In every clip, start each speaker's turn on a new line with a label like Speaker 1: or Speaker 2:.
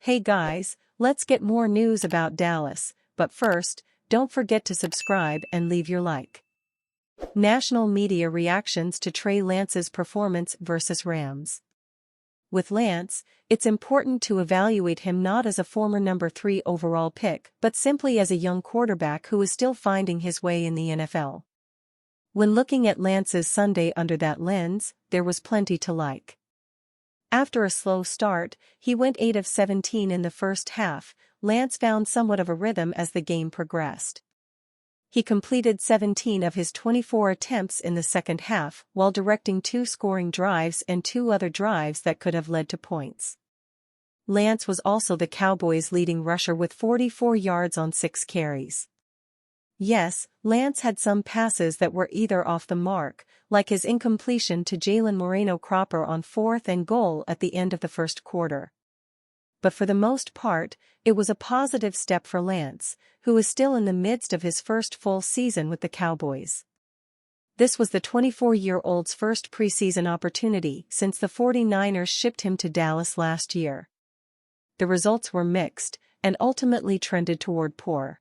Speaker 1: Hey guys, let's get more news about Dallas, but first, don't forget to subscribe and leave your like. National media reactions to Trey Lance's performance versus Rams. With Lance, it's important to evaluate him not as a former number 3 overall pick but simply as a young quarterback who is still finding his way in the NFL. When looking at Lance's Sunday under that lens, there was plenty to like. After a slow start, he went 8 of 17 in the first half. Lance found somewhat of a rhythm as the game progressed. He completed 17 of his 24 attempts in the second half while directing 2 scoring drives and 2 other drives that could have led to points. Lance was also the Cowboys' leading rusher with 44 yards on 6 carries. Yes, Lance had some passes that were either off the mark, like his incompletion to Jalen Moreno-Cropper on 4th and goal at the end of the first quarter. But for the most part, it was a positive step for Lance, who is still in the midst of his first full season with the Cowboys. This was the 24-year-old's first preseason opportunity since the 49ers shipped him to Dallas last year. The results were mixed, and ultimately trended toward poor.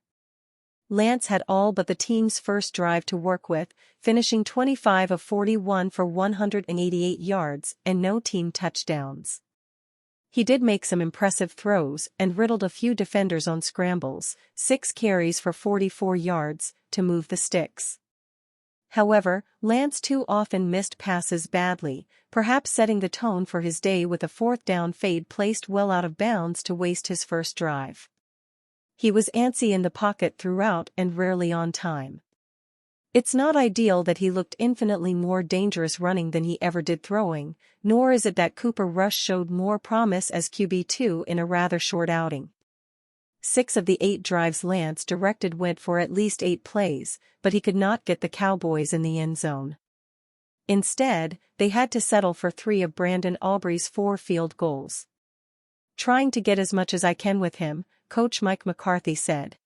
Speaker 1: Lance had all but the team's first drive to work with, finishing 25 of 41 for 188 yards and no team touchdowns. He did make some impressive throws and riddled a few defenders on scrambles, 6 carries for 44 yards, to move the sticks. However, Lance too often missed passes badly, perhaps setting the tone for his day with a 4th down fade placed well out of bounds to waste his first drive. He was antsy in the pocket throughout and rarely on time. It's not ideal that he looked infinitely more dangerous running than he ever did throwing, nor is it that Cooper Rush showed more promise as QB2 in a rather short outing. 6 of the 8 drives Lance directed went for at least 8 plays, but he could not get the Cowboys in the end zone. Instead, they had to settle for 3 of Brandon Aubrey's 4 field goals. "Trying to get as much as I can with him," Coach Mike McCarthy said.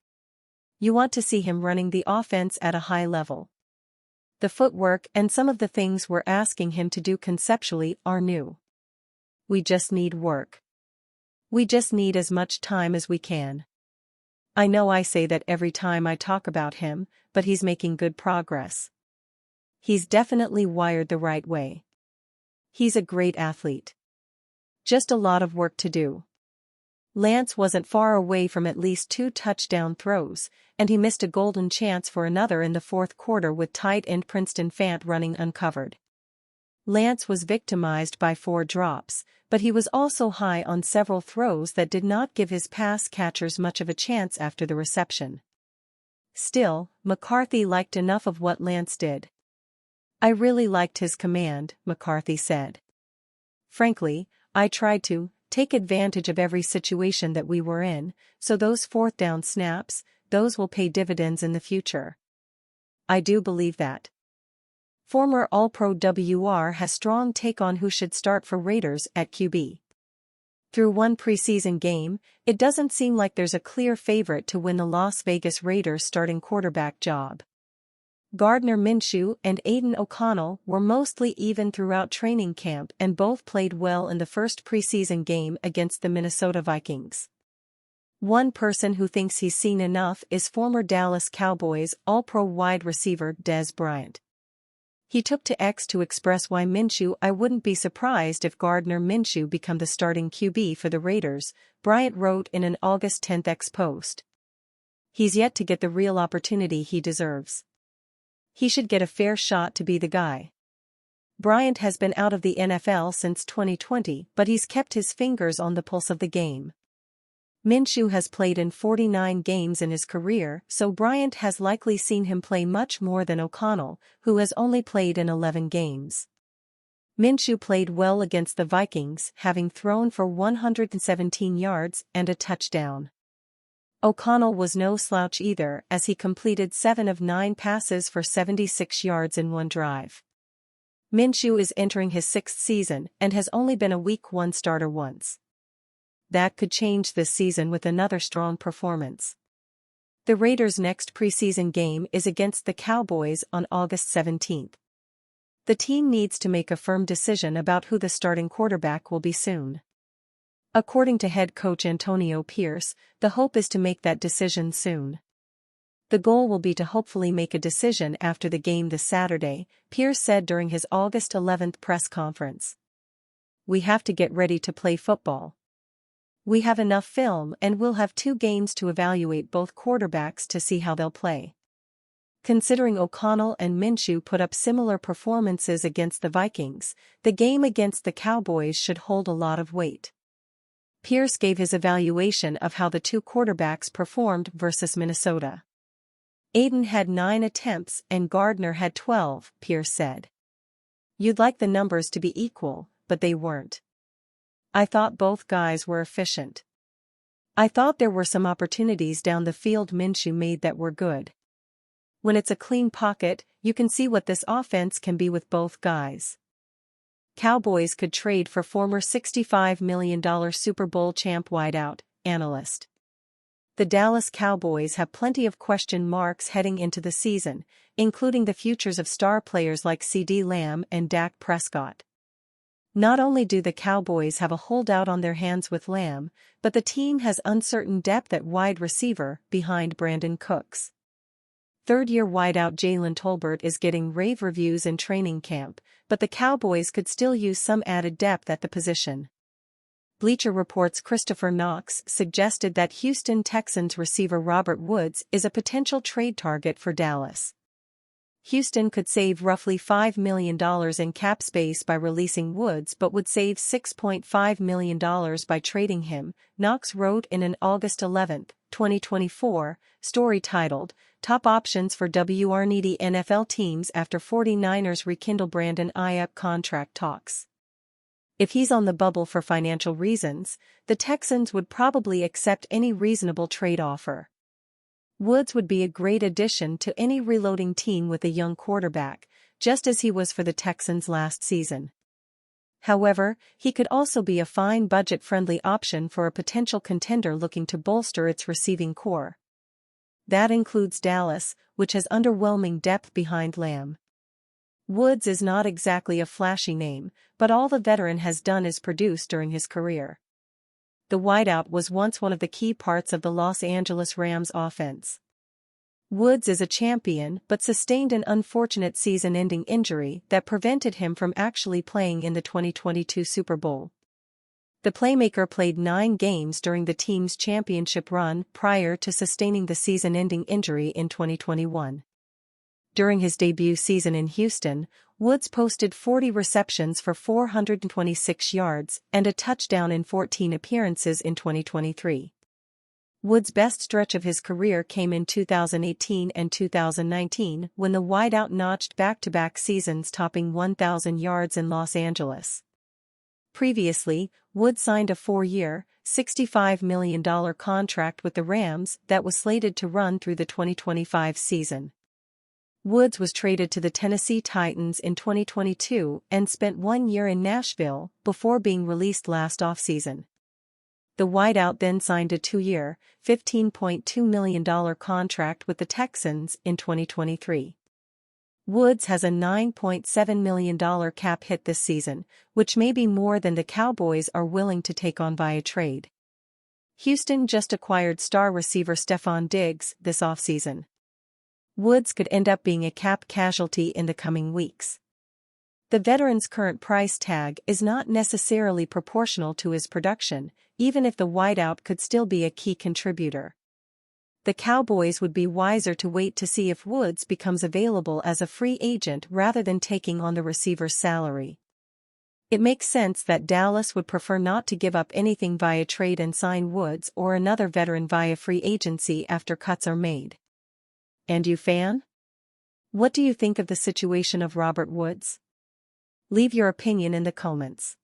Speaker 1: "You want to see him running the offense at a high level. The footwork and some of the things we're asking him to do conceptually are new. We just need work. We just need as much time as we can. I know I say that every time I talk about him, but he's making good progress. He's definitely wired the right way. He's a great athlete. Just a lot of work to do." Lance wasn't far away from at least 2 touchdown throws, and he missed a golden chance for another in the fourth quarter with tight end Princeton Fant running uncovered. Lance was victimized by 4 drops, but he was also high on several throws that did not give his pass catchers much of a chance after the reception. Still, McCarthy liked enough of what Lance did. "I really liked his command," McCarthy said. "Frankly, I tried to take advantage of every situation that we were in, so those 4th down snaps, those will pay dividends in the future. I do believe that." Former All-Pro WR has strong take on who should start for Raiders at QB. Through one preseason game, it doesn't seem like there's a clear favorite to win the Las Vegas Raiders starting quarterback job. Gardner Minshew and Aiden O'Connell were mostly even throughout training camp and both played well in the first preseason game against the Minnesota Vikings. One person who thinks he's seen enough is former Dallas Cowboys All-Pro wide receiver Dez Bryant. He took to X to express why "I wouldn't be surprised if Gardner Minshew become the starting QB for the Raiders," Bryant wrote in an August 10 X post. "He's yet to get the real opportunity he deserves. He should get a fair shot to be the guy." Bryant has been out of the NFL since 2020, but he's kept his fingers on the pulse of the game. Minshew has played in 49 games in his career, so Bryant has likely seen him play much more than O'Connell, who has only played in 11 games. Minshew played well against the Vikings, having thrown for 117 yards and a touchdown. O'Connell was no slouch either, as he completed 7 of 9 passes for 76 yards in one drive. Minshew is entering his 6th season and has only been a Week 1 starter once. That could change this season with another strong performance. The Raiders' next preseason game is against the Cowboys on August 17. The team needs to make a firm decision about who the starting quarterback will be soon. According to head coach Antonio Pierce, the hope is to make that decision soon. The goal will be to hopefully make a decision after the game this Saturday, Pierce said during his August 11th press conference. We have to get ready to play football. We have enough film and we'll have 2 games to evaluate both quarterbacks to see how they'll play. Considering O'Connell and Minshew put up similar performances against the Vikings, the game against the Cowboys should hold a lot of weight. Pierce gave his evaluation of how the 2 quarterbacks performed versus Minnesota. Aiden had 9 attempts and Gardner had 12, Pierce said. You'd like the numbers to be equal, but they weren't. I thought both guys were efficient. I thought there were some opportunities down the field Minshew made that were good. When it's a clean pocket, you can see what this offense can be with both guys. Cowboys could trade for former $65 million Super Bowl champ wideout, analyst. The Dallas Cowboys have plenty of question marks heading into the season, including the futures of star players like CeeDee Lamb and Dak Prescott. Not only do the Cowboys have a holdout on their hands with Lamb, but the team has uncertain depth at wide receiver behind Brandon Cooks. Third-year wideout Jalen Tolbert is getting rave reviews in training camp, but the Cowboys could still use some added depth at the position. Bleacher Report's Christopher Knox suggested that Houston Texans receiver Robert Woods is a potential trade target for Dallas. Houston could save roughly $5 million in cap space by releasing Woods but would save $6.5 million by trading him, Knox wrote in an August 11, 2024, story titled, Top Options for WR Needy NFL Teams After 49ers Rekindle Brandon Ayuk Contract Talks. If he's on the bubble for financial reasons, the Texans would probably accept any reasonable trade offer. Woods would be a great addition to any reloading team with a young quarterback, just as he was for the Texans last season. However, he could also be a fine budget-friendly option for a potential contender looking to bolster its receiving core. That includes Dallas, which has underwhelming depth behind Lamb. Woods is not exactly a flashy name, but all the veteran has done is produce during his career. The wideout was once one of the key parts of the Los Angeles Rams offense. Woods is a champion but sustained an unfortunate season-ending injury that prevented him from actually playing in the 2022 Super Bowl. The playmaker played 9 games during the team's championship run prior to sustaining the season-ending injury in 2021. During his debut season in Houston, Woods posted 40 receptions for 426 yards and a touchdown in 14 appearances in 2023. Woods' best stretch of his career came in 2018 and 2019 when the wideout notched back-to-back seasons topping 1,000 yards in Los Angeles. Previously, Woods signed a 4-year, $65 million contract with the Rams that was slated to run through the 2025 season. Woods was traded to the Tennessee Titans in 2022 and spent 1 year in Nashville before being released last offseason. The wideout then signed a 2-year, $15.2 million contract with the Texans in 2023. Woods has a $9.7 million cap hit this season, which may be more than the Cowboys are willing to take on via trade. Houston just acquired star receiver Stefon Diggs this offseason. Woods could end up being a cap casualty in the coming weeks. The veteran's current price tag is not necessarily proportional to his production, even if the wideout could still be a key contributor. The Cowboys would be wiser to wait to see if Woods becomes available as a free agent rather than taking on the receiver's salary. It makes sense that Dallas would prefer not to give up anything via trade and sign Woods or another veteran via free agency after cuts are made. And you fan? What do you think of the situation of Robert Woods? Leave your opinion in the comments.